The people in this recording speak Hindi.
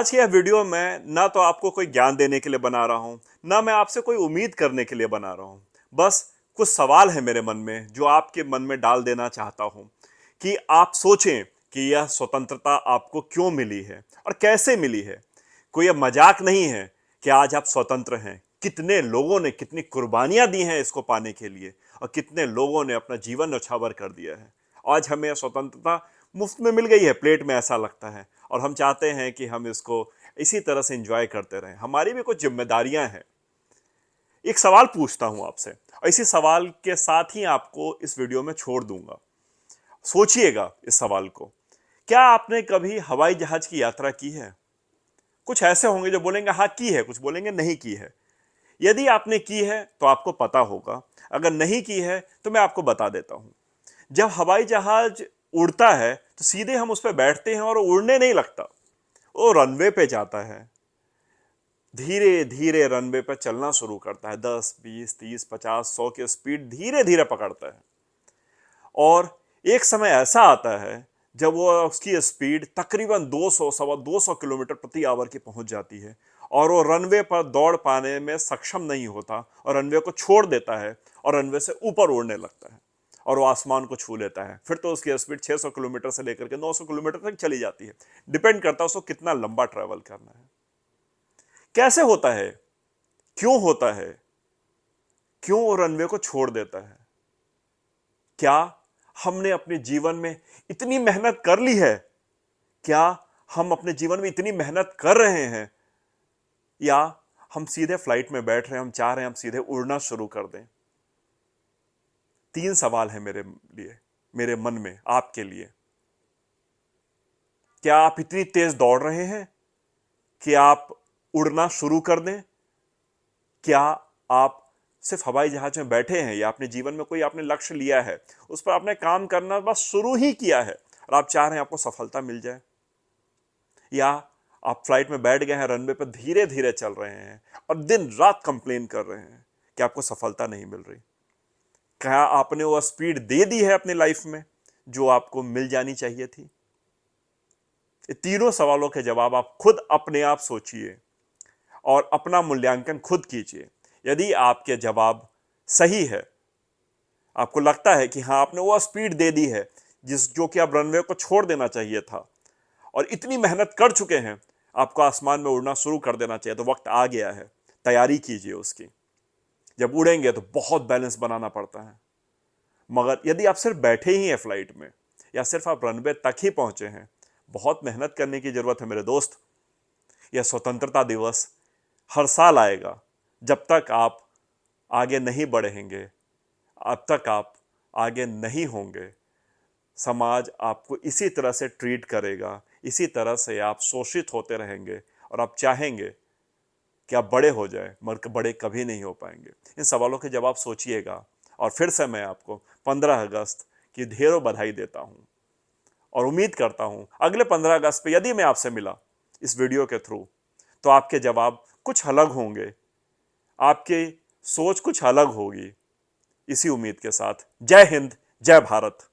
आज की यह वीडियो मैं ना तो आपको कोई ज्ञान देने के लिए बना रहा हूं, ना मैं आपसे कोई उम्मीद करने के लिए बना रहा हूं। बस कुछ सवाल है मेरे मन में जो आपके मन में डाल देना चाहता हूं कि आप सोचें कि यह स्वतंत्रता आपको क्यों मिली है और कैसे मिली है। कोई यह मजाक नहीं है कि आज आप स्वतंत्र हैं। कितने लोगों ने कितनी कुर्बानियां दी हैं इसको पाने के लिए और कितने लोगों ने अपना जीवन न्यौछावर कर दिया है। आज हमें यह स्वतंत्रता मुफ्त में मिल गई है, प्लेट में, ऐसा लगता है, और हम चाहते हैं कि हम इसको इसी तरह से एंजॉय करते रहें। हमारी भी कुछ जिम्मेदारियां हैं। एक सवाल पूछता हूं आपसे और इसी सवाल के साथ ही आपको इस वीडियो में छोड़ दूंगा। सोचिएगा इस सवाल को। क्या आपने कभी हवाई जहाज की यात्रा की है? कुछ ऐसे होंगे जो बोलेंगे हाँ की है, कुछ बोलेंगे नहीं की है। यदि आपने की है तो आपको पता होगा, अगर नहीं की है तो मैं आपको बता देता हूं। जब हवाई जहाज उड़ता है तो सीधे हम उस पर बैठते हैं और उड़ने नहीं लगता, वो रनवे पे जाता है। धीरे धीरे रनवे पे चलना शुरू करता है, 10 20 30 50 100 की स्पीड धीरे धीरे पकड़ता है। और एक समय ऐसा आता है जब वो उसकी स्पीड तकरीबन 200 सवा 200 किलोमीटर प्रति आवर की पहुंच जाती है और वो रनवे पर दौड़ पाने में सक्षम नहीं होता और रनवे को छोड़ देता है और रनवे से ऊपर उड़ने लगता है और वो आसमान को छू लेता है। फिर तो उसकी स्पीड 600 किलोमीटर से लेकर के 900 किलोमीटर तक चली जाती है। डिपेंड करता है उसको कितना लंबा ट्रैवल करना है। कैसे होता है, क्यों होता है, क्यों वो रनवे को छोड़ देता है? क्या हमने अपने जीवन में इतनी मेहनत कर ली है? क्या हम अपने जीवन में इतनी मेहनत कर रहे हैं, या हम सीधे फ्लाइट में बैठ रहे हैं, हम चाह रहे हैं हम सीधे उड़ना शुरू कर दें? तीन सवाल है मेरे लिए, मेरे मन में आपके लिए। क्या आप इतनी तेज दौड़ रहे हैं कि आप उड़ना शुरू कर दें? क्या आप सिर्फ हवाई जहाज में बैठे हैं या अपने जीवन में कोई आपने लक्ष्य लिया है, उस पर आपने काम करना बस शुरू ही किया है और आप चाह रहे हैं आपको सफलता मिल जाए? या आप फ्लाइट में बैठ गए हैं, रनवे पर धीरे धीरे चल रहे हैं और दिन रात कंप्लेन कर रहे हैं कि आपको सफलता नहीं मिल रही? क्या आपने वो स्पीड दे दी है अपनी लाइफ में जो आपको मिल जानी चाहिए थी? ये तीनों सवालों के जवाब आप खुद अपने आप सोचिए और अपना मूल्यांकन खुद कीजिए। यदि आपके जवाब सही है, आपको लगता है कि हाँ आपने वो स्पीड दे दी है जो कि आप रनवे को छोड़ देना चाहिए था और इतनी मेहनत कर चुके हैं, आपको आसमान में उड़ना शुरू कर देना चाहिए, तो वक्त आ गया है, तैयारी कीजिए उसकी। जब उड़ेंगे तो बहुत बैलेंस बनाना पड़ता है। मगर यदि आप सिर्फ बैठे ही हैं फ्लाइट में या सिर्फ आप रनवे तक ही पहुंचे हैं, बहुत मेहनत करने की जरूरत है मेरे दोस्त। यह स्वतंत्रता दिवस हर साल आएगा। जब तक आप आगे नहीं बढ़ेंगे, अब तक आप आगे नहीं होंगे, समाज आपको इसी तरह से ट्रीट करेगा, इसी तरह से आप शोषित होते रहेंगे और आप चाहेंगे कि आप बड़े हो जाए, मगर बड़े कभी नहीं हो पाएंगे। इन सवालों के जवाब सोचिएगा और फिर से मैं आपको 15 अगस्त की ढेरों बधाई देता हूं और उम्मीद करता हूं अगले 15 अगस्त पे यदि मैं आपसे मिला इस वीडियो के थ्रू, तो आपके जवाब कुछ अलग होंगे, आपकी सोच कुछ अलग होगी। इसी उम्मीद के साथ जय हिंद, जय भारत।